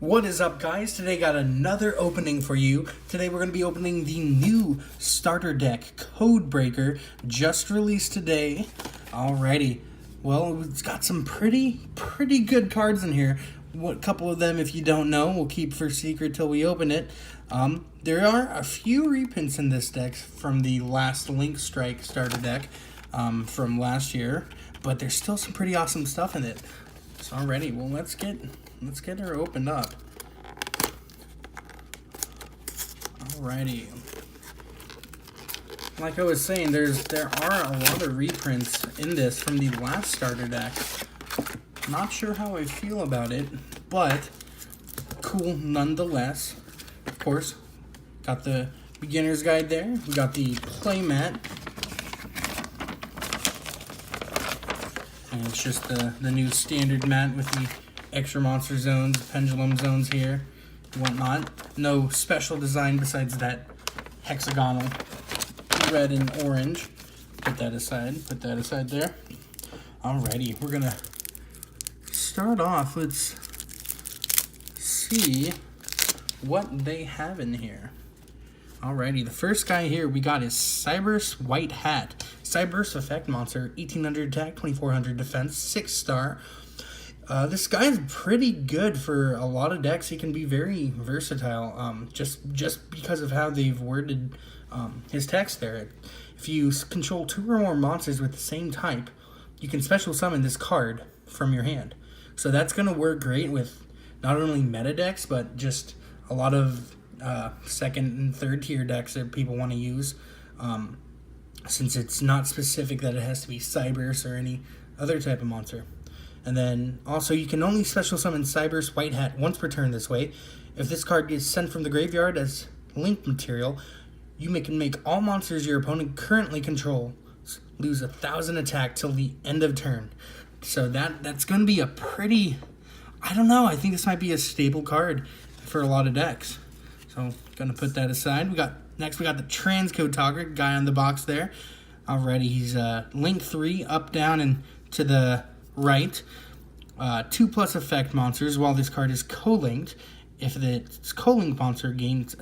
What is up, guys? Today got another opening for you. Today we're going to be opening the new starter deck, Codebreaker, just released today. Alrighty. Well, it's got some pretty good cards in here. What couple of them, if you don't know, we'll keep for secret till we open it. There are a few reprints in this deck from the last Link Strike starter deck from last year, but there's still some pretty awesome stuff in it. So alrighty, well let's get her opened up. Alrighty. Like I was saying, there are a lot of reprints in this from the last starter deck. Not sure how I feel about it, but cool nonetheless. Of course, got the beginner's guide there. We got the play mat. And it's just the new standard mat with the extra monster zones, pendulum zones here, whatnot. No special design besides that hexagonal red and orange. Put that aside there. Alrighty, we're gonna start off. Let's see what they have in here. Alrighty, the first guy here we got is Cyber's White Hat. Cyber's effect monster, 1800 attack, 2400 defense, 6-star. This guy's pretty good for a lot of decks. He can be very versatile, just because of how they've worded his text there. If you control 2 or more monsters with the same type, you can special summon this card from your hand. So that's going to work great with not only meta decks, but just a lot of second and third tier decks that people want to use, since it's not specific that it has to be Cyber's or any other type of monster. And then also you can only special summon Cyber's White Hat once per turn this way. If this card gets sent from the graveyard as link material, you can make all monsters your opponent currently controls lose 1000 attack till the end of turn. So that's going to be a pretty, I don't know, I think this might be a staple card for a lot of decks. So gonna put that aside. Next we got the transcode talker guy on the box there. Alrighty, he's link 3 up, down, and to the right. 2+ effect monsters while this card is co-linked. If this co-linked monster gains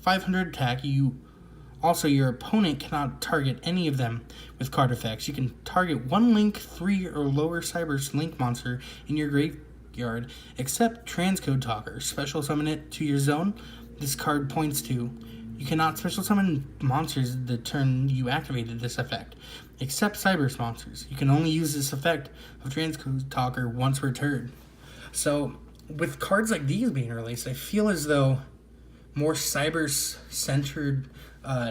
500 attack, your opponent cannot target any of them with card effects. You can target one link 3 or lower Cyber's link monster in your graveyard, except transcode talker. Special summon it to your zone this card points to. You cannot special summon monsters the turn you activated this effect, except Cyber's monsters. You can only use this effect of Transcode Talker once per turn. So, with cards like these being released, I feel as though more Cyber-centered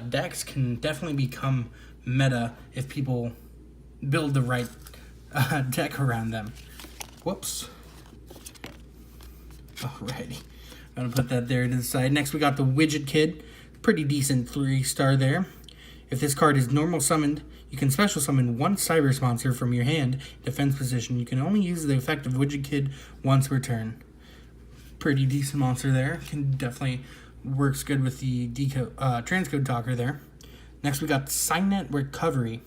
decks can definitely become meta if people build the right deck around them. Whoops. Alrighty. I'm going to put that there to the side. Next, we got the Widget Kid. Pretty decent 3-star there. If this card is normal summoned, you can special summon one Cyber's monster from your hand, defense position. You can only use the effect of Widget Kid once per turn. Pretty decent monster there. Can definitely works good with the transcode talker there. Next, we got Signet Recovery.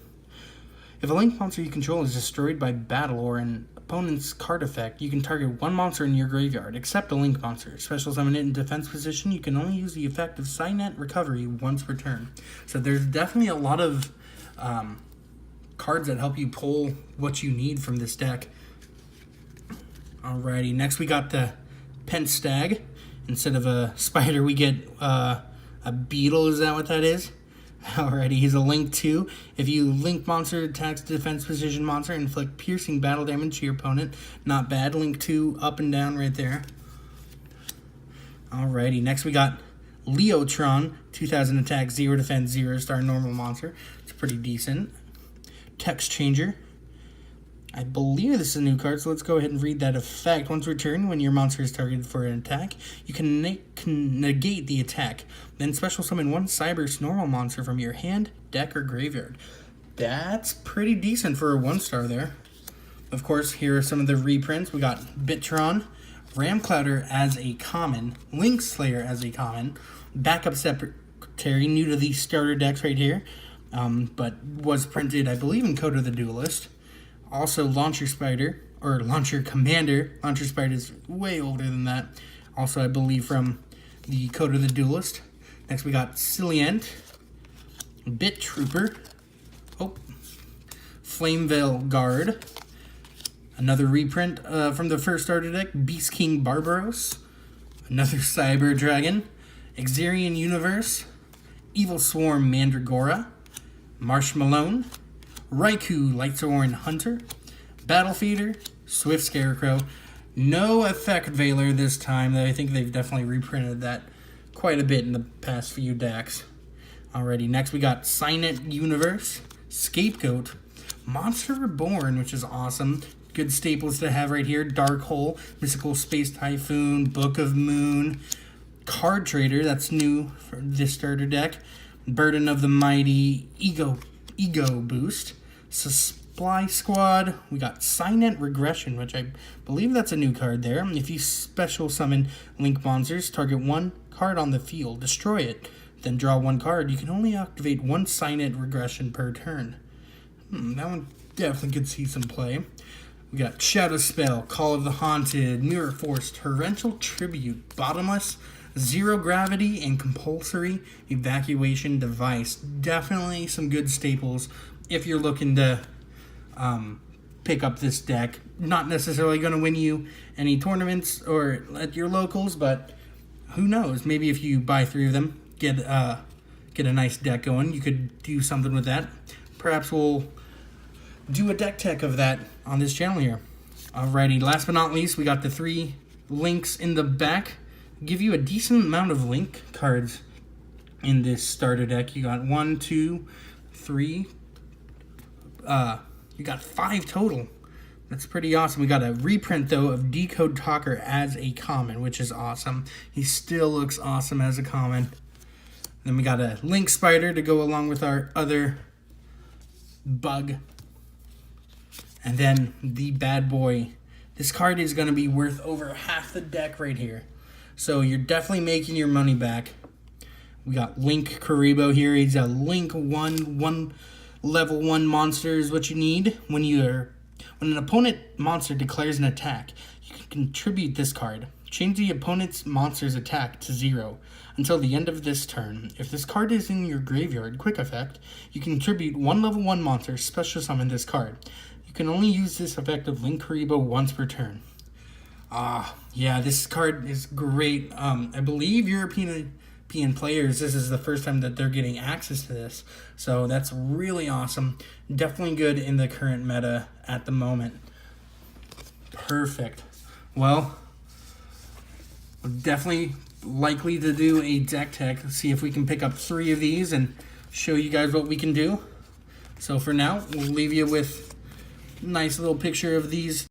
If a link monster you control is destroyed by battle or an opponent's card effect, you can target one monster in your graveyard, except a link monster. Special summon it in defense position. You can only use the effect of Signet Recovery once per turn. So there's definitely a lot of cards that help you pull what you need from this deck. Alrighty, next we got the Pentstag. Instead of a spider, we get a beetle. Is that what that is? Alrighty, he's a link 2. If you link monster attacks defense position monster, inflict piercing battle damage to your opponent. Not bad. Link 2 up and down right there. Alrighty, next we got Leotron, 2000 attack, 0 defense, 0-star normal monster. It's pretty decent. Text Changer. I believe this is a new card, so let's go ahead and read that effect. Once returned, when your monster is targeted for an attack, you can negate the attack. Then special summon one Cyber's normal monster from your hand, deck, or graveyard. That's pretty decent for a 1-star there. Of course, here are some of the reprints. We got Bitron, Ramclouder as a common, Link Slayer as a common, Backup Secretary, new to these starter decks right here, but was printed, I believe, in Code of the Duelist. Also, Launcher Spider, or Launcher Commander. Launcher Spider is way older than that. Also, I believe from the Code of the Duelist. Next, we got Cilliant, Bit Trooper, Flamevale Guard, another reprint from the first starter deck, Beast King Barbaros, another Cyber Dragon, Xerian Universe, Evil Swarm Mandragora, Marsh Malone, Raikou Lightsorin Hunter, Battle Feeder, Swift Scarecrow. No Effect Veiler this time. I think they've definitely reprinted that quite a bit in the past few decks. Alrighty, next we got Signet Universe, Scapegoat, Monster Reborn, which is awesome. Good staples to have right here. Dark Hole, Mystical Space Typhoon, Book of Moon, Card Trader, that's new for this starter deck. Burden of the Mighty, Ego Boost, Supply Squad. We got Signet Regression, which I believe that's a new card there. If you special summon Link monsters, target one card on the field, destroy it, then draw one card. You can only activate one Signet Regression per turn. That one definitely could see some play. We got Shadow Spell, Call of the Haunted, Mirror Force, Torrential Tribute, Bottomless, Zero Gravity, and Compulsory Evacuation Device. Definitely some good staples if you're looking to pick up this deck. Not necessarily going to win you any tournaments or at your locals, but who knows? Maybe if you buy 3 of them, get a nice deck going, you could do something with that. Perhaps we'll do a deck tech of that on this channel here. Alrighty, last but not least, we got the 3 links in the back. Give you a decent amount of link cards in this starter deck. You got 1, 2, 3. You got 5 total. That's pretty awesome. We got a reprint though of Decode Talker as a common, which is awesome. He still looks awesome as a common. Then we got a Link Spider to go along with our other bug. And then the bad boy. This card is going to be worth over half the deck right here. So you're definitely making your money back. We got LINKURIBOH here. He's a Link 1 level 1 monster is what you need. When an opponent monster declares an attack, you can contribute this card. Change the opponent's monster's attack to 0 until the end of this turn. If this card is in your graveyard, quick effect, you can contribute 1 level 1 monster, special summon this card. You can only use this effect of LINKURIBOH once per turn. Yeah, this card is great. I believe European players, this is the first time that they're getting access to this. So that's really awesome. Definitely good in the current meta at the moment. Perfect. Well, we're definitely likely to do a deck tech. See if we can pick up 3 of these and show you guys what we can do. So for now, we'll leave you with a nice little picture of these